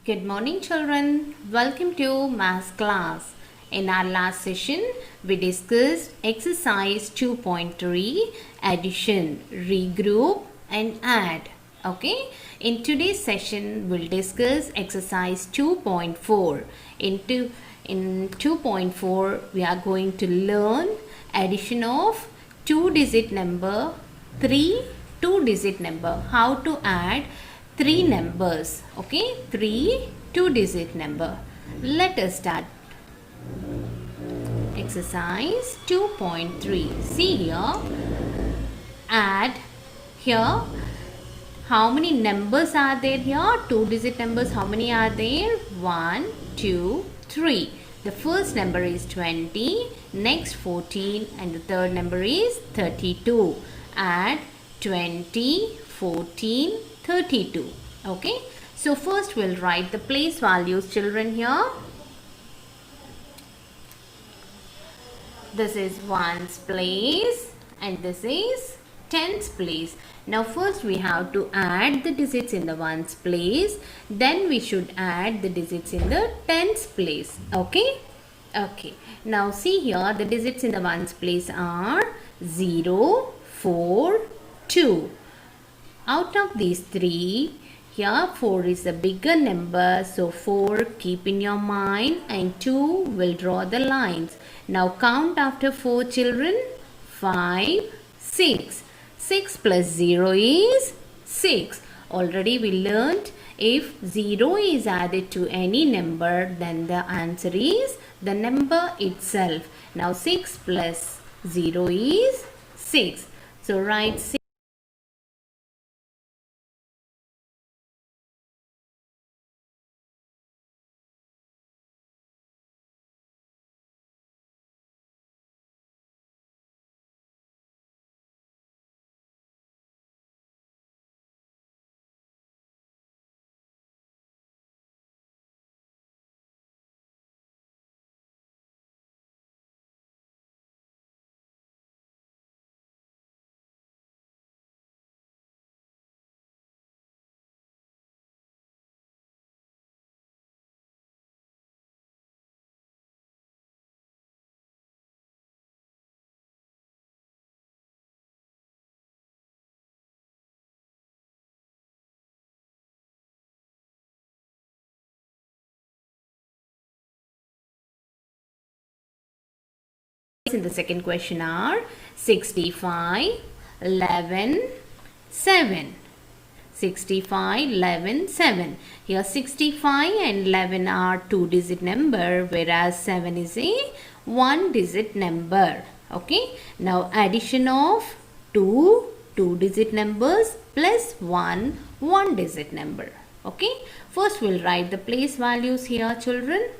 Good morning, children. Welcome to Maths class. In our last session, we discussed exercise 2.3 addition, regroup and add. Okay. In today's session, we'll discuss exercise 2.4. In 2.4, we are going to learn addition of two-digit number, two-digit number. How to add three numbers. Okay, three two-digit number. Let us start. Exercise 2.3. See here. Add here. How many numbers are there here? Two-digit numbers. How many are there? 1, 2, 3. The first number is 20. Next 14. And the third number is 32. Add 20, 14, 32. Okay. So first we'll write the place values, children, here. This is ones place and this is tens place. Now first we have to add the digits in the ones place. Then we should add the digits in the tens place. Okay. Okay. Now see here, the digits in the ones place are 0, 4, 2. Out of these three, here 4 is a bigger number. So 4 keep in your mind and 2 will draw the lines. Now count after 4, children. 5, 6. 6 plus 0 is 6. Already we learnt if 0 is added to any number, then the answer is the number itself. Now 6 plus 0 is 6. So write 6. In the second question are 65, 11, 7. 65, 11, 7. Here 65 and 11 are two-digit number, whereas 7 is a one-digit number. Okay. Now addition of two-digit numbers plus one-digit number. Okay. First we'll write the place values here, children.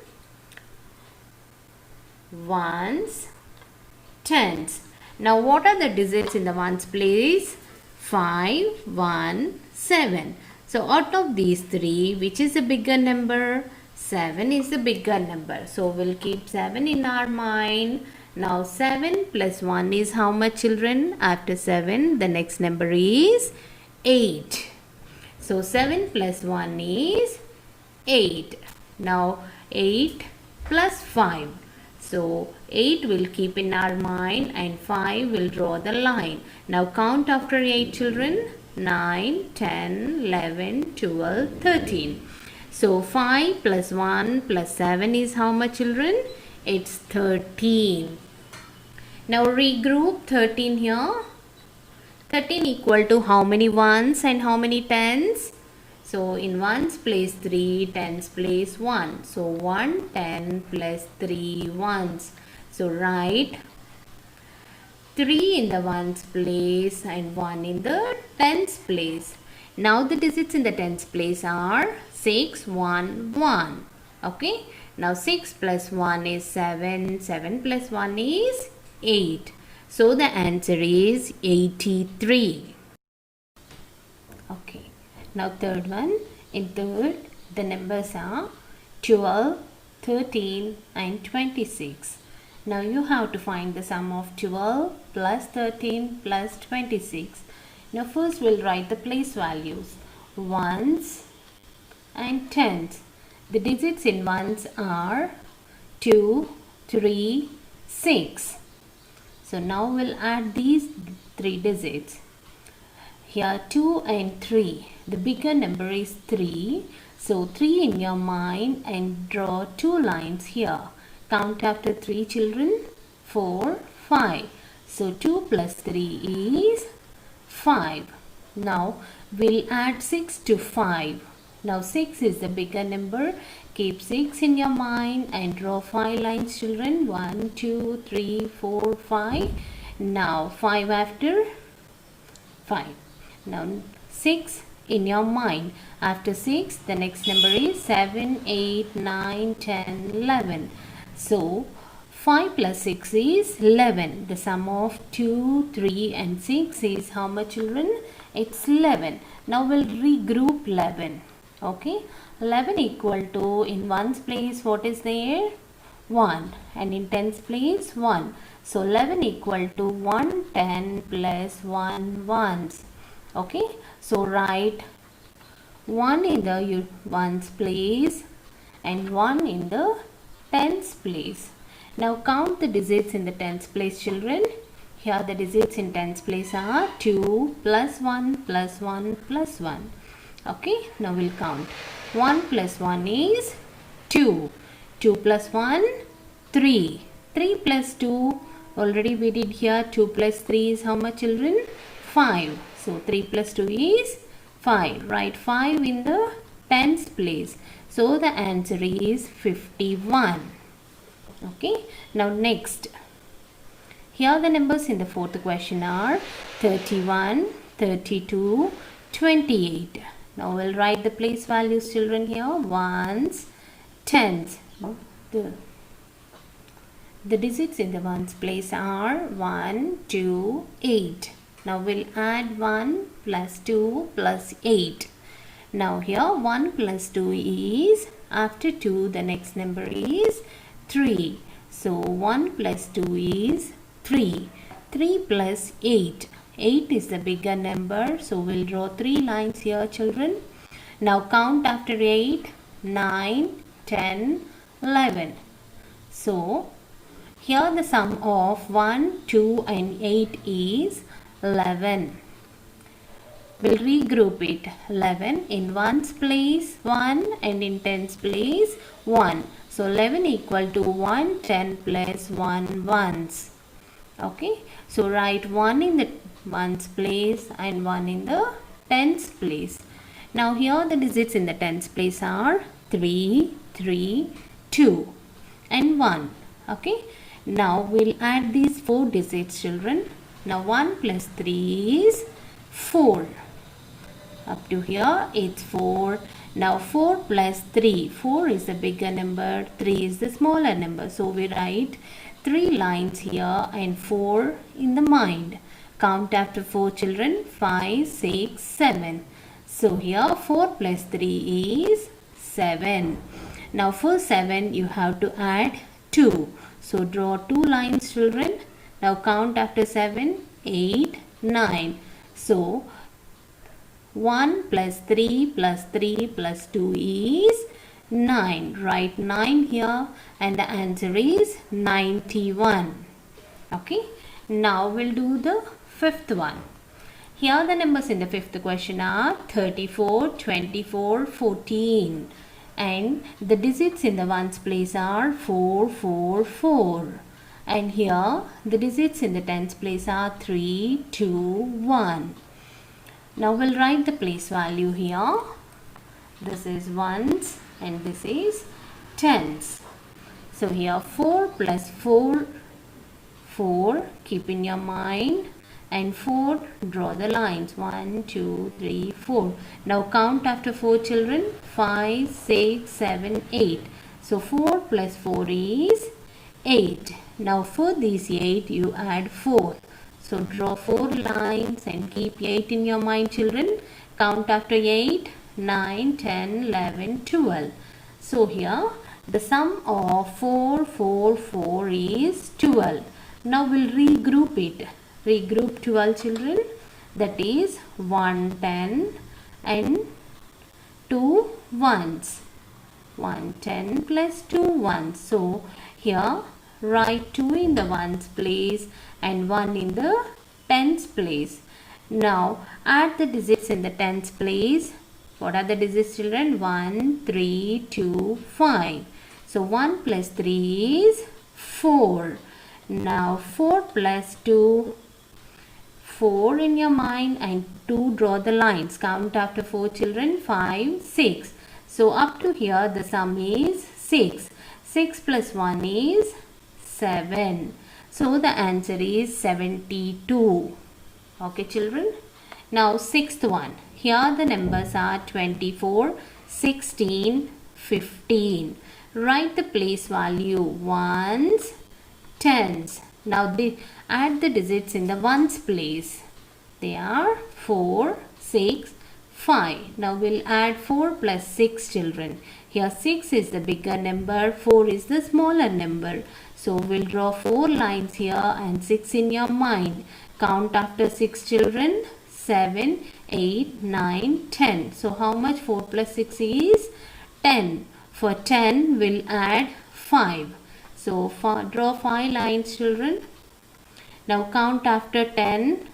Ones, tens. Now what are the digits in the ones place? 5, 1, 7. So out of these three, which is a bigger number? 7 is the bigger number. So we'll keep 7 in our mind. Now 7 plus 1 is how much, children? After 7, the next number is 8. So 7 plus 1 is 8. Now 8 plus 5. So 8 will keep in our mind and 5 will draw the line. Now count after 8, children. 9, 10, 11, 12, 13. So 5 plus 1 plus 7 is how much, children? It's 13. Now regroup 13 here. 13 equal to how many ones and how many tens? So in ones place 3, tens place 1. So 1 10 plus 3 ones. So write 3 in the ones place and 1 in the tens place. Now the digits in the tens place are 6, 1, 1. Okay. Now 6 plus 1 is 7. 7 plus 1 is 8. So the answer is 83. Okay. Now third one. In third, the numbers are 12, 13 and 26. Now you have to find the sum of 12 plus 13 plus 26. Now first we'll write the place values. Ones and tens. The digits in ones are 2, 3, 6. So now we'll add these 3 digits. Here 2 and 3. The bigger number is 3. So 3 in your mind and draw 2 lines here. Count after 3 children. 4, 5. So 2 plus 3 is 5. Now we'll add 6 to 5. Now 6 is the bigger number. Keep 6 in your mind and draw 5 lines children. 1, 2, 3, 4, 5. Now 5 after 5. Now 6 in your mind. After 6 the next number is 7, 8, 9, 10, 11. So 5 plus 6 is 11. The sum of 2, 3 and 6 is how much children? It's 11. Now we'll regroup 11. Okay, 11 equal to, in ones place what is there? 1, and in tens place 1. So 11 equal to 110 plus 1 ones. Okay, so write 1 in the ones place and 1 in the tens place. Now count the digits in the tens place children. Here the digits in tens place are 2 plus 1 plus 1 plus 1. Okay, now we'll count. 1 plus 1 is 2. 2 plus 1, 3. 3 plus 2, already we did here. 2 plus 3 is how much children? 5. So 3 plus 2 is 5. Write 5 in the tens place. So the answer is 51. Okay, now next. Here the numbers in the fourth question are 31, 32, 28. Now we'll write the place values children here. Ones, tens. The digits in the ones place are 1, 2, 8. Now we'll add 1 plus 2 plus 8. Now here 1 plus 2 is, after 2 the next number is 3. So 1 plus 2 is 3. 3 plus 8. 8 is the bigger number. So we'll draw 3 lines here children. Now count after 8. 9, 10, 11. So here the sum of 1, 2 and 8 is 11. We'll regroup it. 11 in ones place 1 and in tens place 1. So 11 equal to 110 plus 1 ones. Okay, so write 1 in the ones place and 1 in the tens place. Now here the digits in the tens place are 3, 3, 2 and 1. Okay, now we'll add these 4 digits children. Now 1 plus 3 is 4. Up to here it's 4. Now 4 plus 3. 4 is the bigger number, 3 is the smaller number. So we write 3 lines here and 4 in the mind. Count after 4 children. 5, 6, 7. So here 4 plus 3 is 7. Now for 7 you have to add 2. So draw 2 lines children. Now count after 7. 8, 9. So 1 plus 3 plus 3 plus 2 is 9. Write 9 here and the answer is 91. Okay. Now we'll do the fifth one. Here the numbers in the fifth question are 34, 24, 14. And the digits in the ones place are 4, 4, 4. And here the digits in the tens place are 3, 2, 1. Now we'll write the place value here. This is ones and this is tens. So here 4 plus 4, 4, keep in your mind, and 4, draw the lines. 1, 2, 3, 4. Now count after 4 children. 5, 6, 7, 8. So 4 plus 4 is 8. Now for these 8 you add 4. So draw 4 lines and keep 8 in your mind children. Count after 8. 9, 10, 11, 12. So here the sum of 4, 4, 4 is 12. Now we'll regroup it. Regroup 12 children. That is 1, 10 and 2 ones. 1 10 plus 2 1. So here write 2 in the ones place and 1 in the tens place. Now add the digits in the tens place. What are the digits, children? 1 3 2 5. So 1 plus 3 is 4. Now 4 plus 2, 4 in your mind and 2, draw the lines. Count after 4, children. 5 6. So up to here the sum is 6. 6 plus 1 is 7. So the answer is 72. Okay, children. Now sixth one. Here the numbers are 24, 16, 15. Write the place value ones, tens. Now add the digits in the ones place. They are 4, 6, 5. Now we'll add 4 plus 6, children. Here 6 is the bigger number, 4 is the smaller number. So we'll draw 4 lines here and 6 in your mind. Count after 6, children. 7, 8, 9, 10. So how much 4 plus 6 is? 10. For 10, we'll add 5. So draw 5 lines, children. Now count after 10,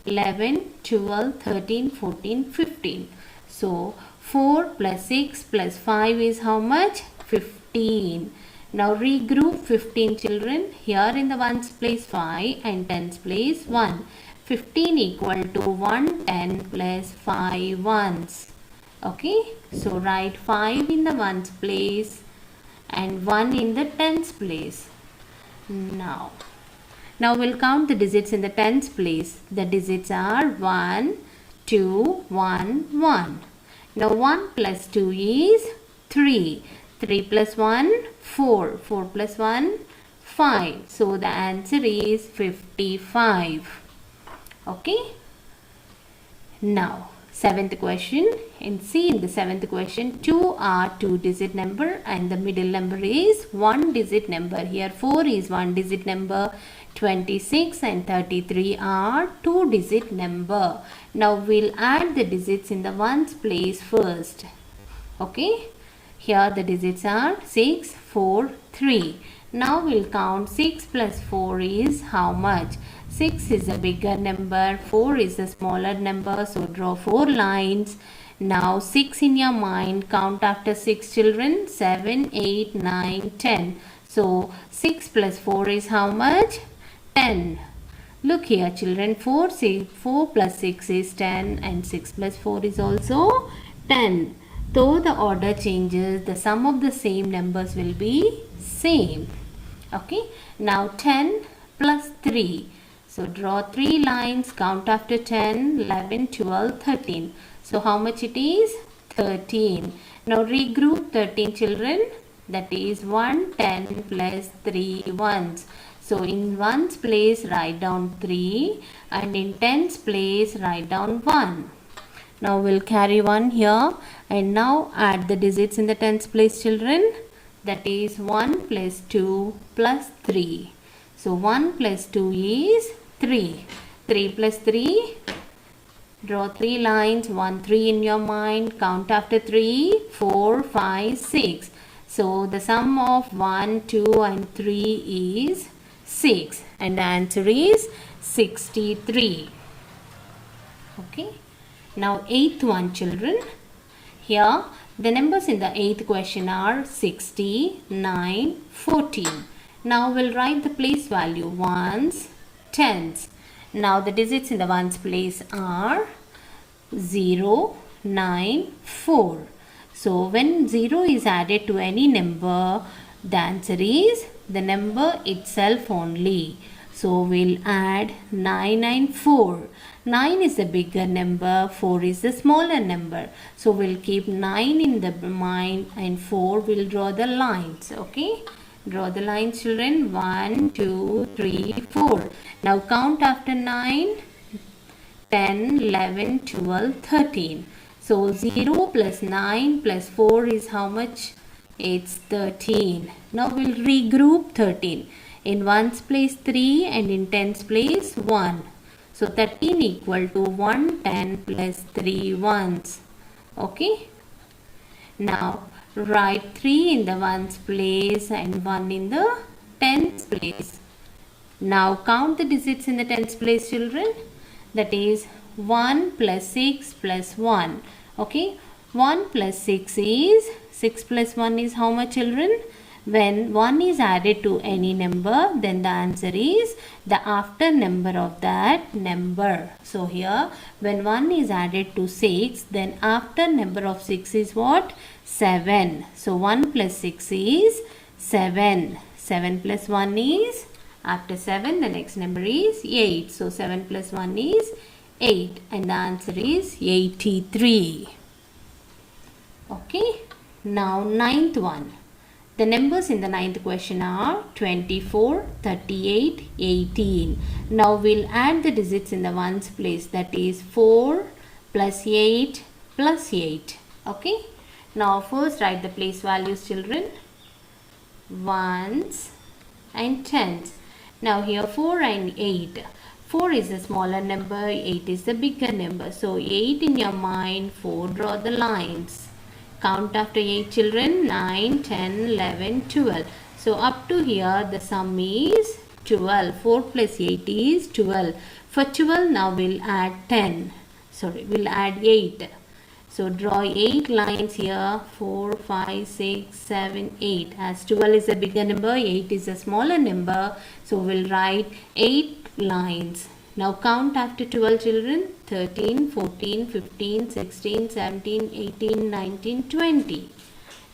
11, 12, 13, 14, 15. So 4 plus 6 plus 5 is how much? 15. Now regroup 15, children. Here in the ones place 5 and tens place 1. 15 equal to 110 plus 5 ones. Okay. So write 5 in the ones place and 1 in the tens place. Now we'll count the digits in the tens place. The digits are 1, 2, 1, 1. Now 1 plus 2 is 3. 3 plus 1, 4. 4 plus 1, 5. So the answer is 55. Okay. Now seventh question. In the seventh question, 2 are 2-digit number and the middle number is 1-digit number. Here 4 is 1-digit number. 26 and 33 are 2-digit number. Now we'll add the digits in the ones place first. Okay. Here the digits are 6, 4, 3. Now we'll count 6 plus 4 is how much? 6 is a bigger number, 4 is a smaller number. So draw 4 lines. Now 6 in your mind. Count after 6, children. 7, 8, 9, 10. So 6 plus 4 is how much? 10. Look here, children. 4 plus 6 is 10 and 6 plus 4 is also 10. Though the order changes, the sum of the same numbers will be same. Okay. Now 10 plus 3. So draw 3 lines. Count after 10, 11, 12, 13. So how much it is? 13. Now regroup 13, children. That is 110 plus 3 ones. So in ones place write down 3 and in tens place write down 1. Now we'll carry 1 here and now add the digits in the tens place, children. That is 1 plus 2 plus 3. So 1 plus 2 is 3. 3 plus 3. Draw 3 lines. 1, 3 in your mind. Count after 3. 4, 5, 6. So the sum of 1, 2 and 3 is 6. And the answer is 63. Okay. Now 8th one, children. Here the numbers in the 8th question are 60, 9, 14. Now we'll write the place value ones, tens. Now the digits in the ones place are 0, 9, 4. So when 0 is added to any number, the answer is the number itself only. So we'll add 9 and 4. 9 is the bigger number, 4 is the smaller number. So we'll keep 9 in the mind and 4 will draw the lines. Okay. Draw the lines, children. 1, 2, 3, 4. Now count after 9. 10, 11, 12, 13. So 0 plus 9 plus 4 is how much? It's 13. Now we'll regroup 13. In ones place 3 and in tens place 1. So 13 equal to 110 plus 3 ones. Okay. Now write 3 in the ones place and 1 in the tens place. Now count the digits in the tens place, children. That is 1 plus 6 plus 1. Okay, 1 plus 6 is 6 plus 1 is how much, children? When 1 is added to any number, then the answer is the after number of that number. So here when 1 is added to 6, then after number of 6 is what? 7. So 1 plus 6 is 7. 7 plus 1 is, after 7 the next number is 8. So 7 plus 1 is 8 and the answer is 83. Okay. Now ninth one. The numbers in the ninth question are 24, 38, 18. Now we'll add the digits in the ones place, that is 4 plus 8 plus 8. Okay. Now first write the place values, children. Ones and tens. Now here 4 and 8. 4 is the smaller number, 8 is the bigger number. So 8 in your mind, 4 draw the lines. Count after 8, children. 9, 10, 11, 12. So up to here the sum is 12. 4 plus 8 is 12. For 12 now we'll add 10. Sorry, we'll add 8. So draw 8 lines here. 4, 5, 6, 7, 8. As 12 is a bigger number, 8 is a smaller number. So we'll write 8 lines. Now count after 12, children. 13, 14, 15, 16, 17, 18, 19, 20.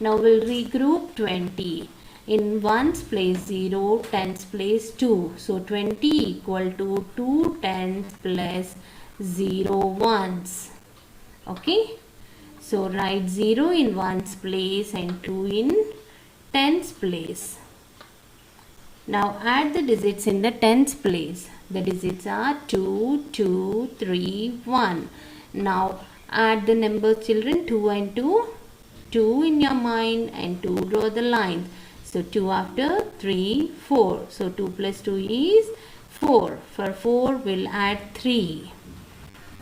Now we'll regroup 20. In ones place 0, tens place 2. So 20 equal to 2 tens plus 0 ones. Okay. So write 0 in ones place and 2 in tens place. Now add the digits in the tens place. The digits are 2, 2, 3, 1. Now add the numbers, children. 2 and 2. 2 in your mind and 2 draw the lines. So 2 after 3, 4. So 2 plus 2 is 4. For 4 we'll add 3.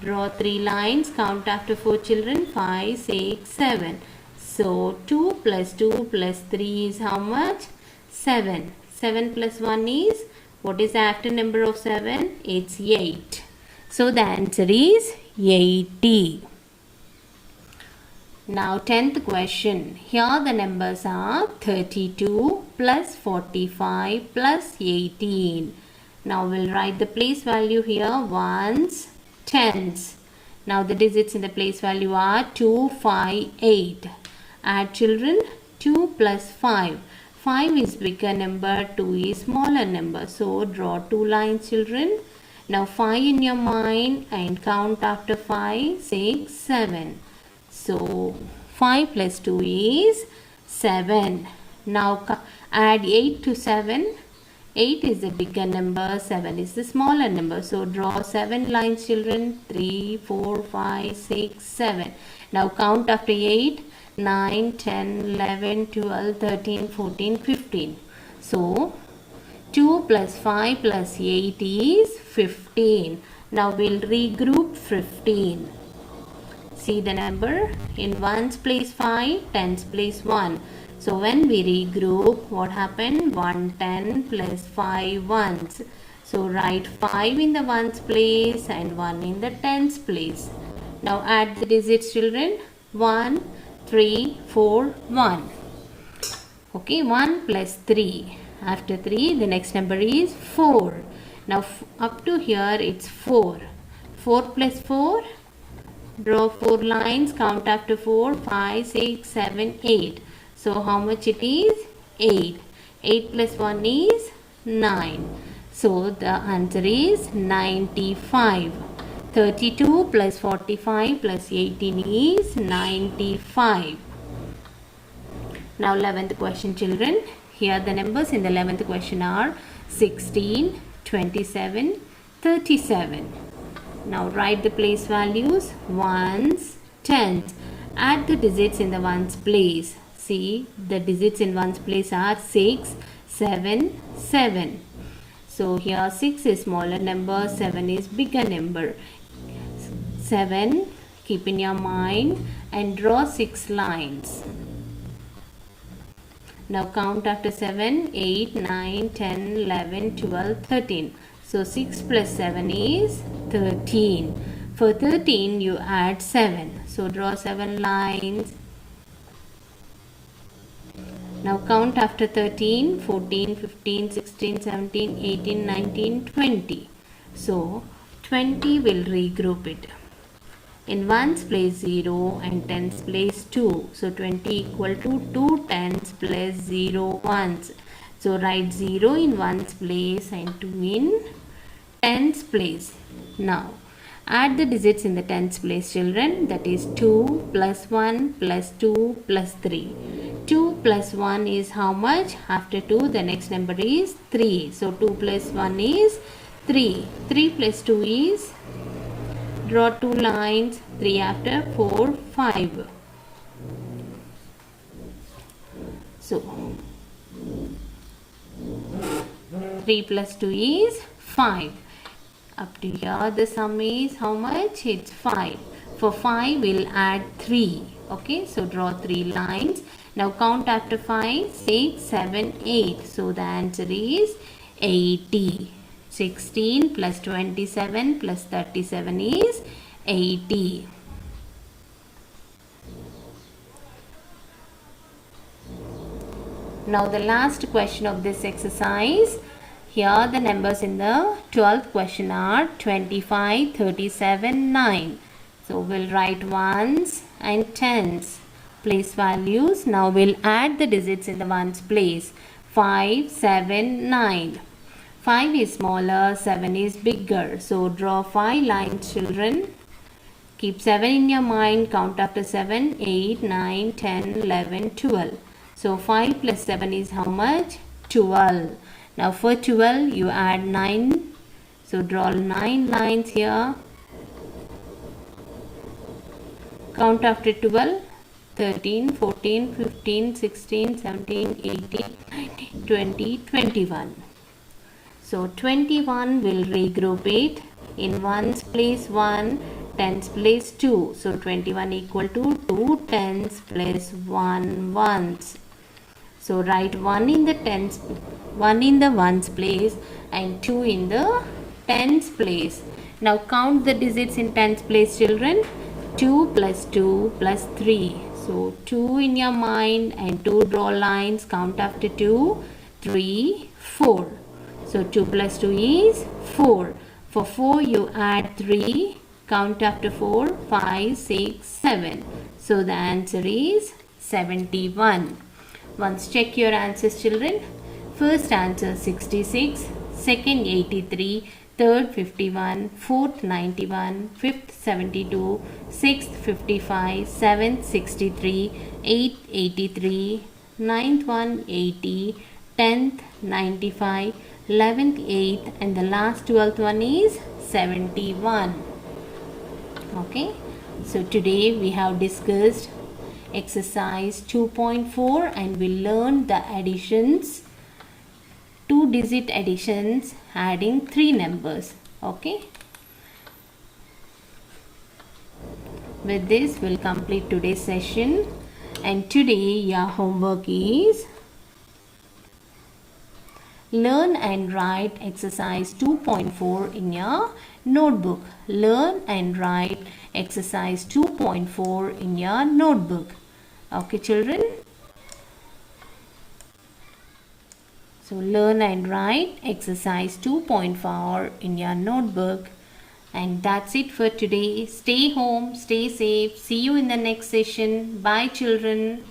Draw 3 lines. Count after 4, children. 5, 6, 7. So 2 plus 2 plus 3 is how much? 7. 7 plus 1 is, what is the after number of 7? It's 8. So the answer is 80. Now 10th question. Here the numbers are 32 plus 45 plus 18. Now we'll write the place value here. Ones, tens. Now the digits in the place value are 2, 5, 8. Add, children. 2 plus 5. 5 is bigger number, 2 is smaller number. So draw 2 lines, children. Now 5 in your mind and count after 5, 6, 7. So 5 plus 2 is 7. Now add 8 to 7. 8 is the bigger number, 7 is the smaller number. So draw 7 lines, children. 3, 4, 5, 6, 7. Now count after 8. 9, 10, 11, 12, 13, 14, 15. So 2 plus 5 plus 8 is 15. Now we'll regroup 15. See the number? In ones place 5, tens place 1. So when we regroup, what happened? 1 10 plus 5 ones. So write 5 in the ones place and 1 in the tens place. Now add the digits, children. 1, 3, 4, 1. Okay, 1 plus 3. After 3, the next number is 4. Now up to here it's 4. 4 plus 4. Draw 4 lines. Count after 4. 5, 6, 7, 8. So how much it is? 8. 8 plus 1 is 9. So the answer is 95. 32 plus 45 plus 18 is 95. Now 11th question, children. Here the numbers in the 11th question are 16, 27, 37. Now write the place values. Ones, tens. Add the digits in the ones place. See, the digits in ones place are 6, 7, 7. So here 6 is smaller number, 7 is bigger number. 7, keep in your mind and draw 6 lines. Now count after 7, 8, 9, 10, 11, 12, 13. So 6 plus 7 is 13. For 13 you add 7. So draw 7 lines. Now count after 13, 14, 15, 16, 17, 18, 19, 20. So 20 will regroup it. In ones place 0 and tens place 2. So 20 equal to 2 tens plus 0 ones. So write 0 in ones place and 2 in tens place. Now add the digits in the tens place, children. That is 2 plus 1 plus 2 plus 3. 2 plus 1 is how much? After 2 the next number is 3. So 2 plus 1 is 3. 3 plus 2 is, draw 2 lines, 3 after 4, 5. So 3 plus 2 is 5. Up to here the sum is how much? It's 5. For 5 we'll add 3. Okay, so draw 3 lines. Now count after 5, 6, 7, 8. So the answer is 80. 16 plus 27 plus 37 is 80. Now the last question of this exercise. Here the numbers in the 12th question are 25, 37, 9. So we'll write ones and tens. Place values. Now we'll add the digits in the ones place. 5, 7, 9. 5 is smaller, 7 is bigger. So draw 5 lines, children. Keep 7 in your mind. Count after 7, 8, 9, 10, 11, 12. So 5 plus 7 is how much? 12. Now for 12 you add 9. So draw 9 lines here. Count after 12. 13, 14, 15, 16, 17, 18, 19, 20, 21. So 21 will regroup it. In ones place 1, tens place 2. So 21 equal to 2 tens plus 1 ones. So write 1 in the tens, 1 in the ones place and 2 in the tens place. Now count the digits in tens place, children. 2 plus 2 plus 3. So 2 in your mind and 2 draw lines. Count after 2, 3, 4. So 2 plus 2 is 4. For 4 you add 3. Count after 4, 5, 6, 7. So the answer is 71. Once check your answers, children. First answer 66, second 83, third 51, fourth 91, fifth 72, sixth 55, seventh 63, eighth 83, ninth 180, 10th 95, 11th 8, and the last 12th one is 71. Okay, so today we have discussed exercise 2.4 and we learned the additions, 2-digit additions, adding 3 numbers. Okay, with this we'll complete today's session, and today your homework is learn and write exercise 2.4 in your notebook. Learn and write exercise 2.4 in your notebook. Okay, children. So learn and write exercise 2.4 in your notebook. And that's it for today. Stay home, stay safe. See you in the next session. Bye, children.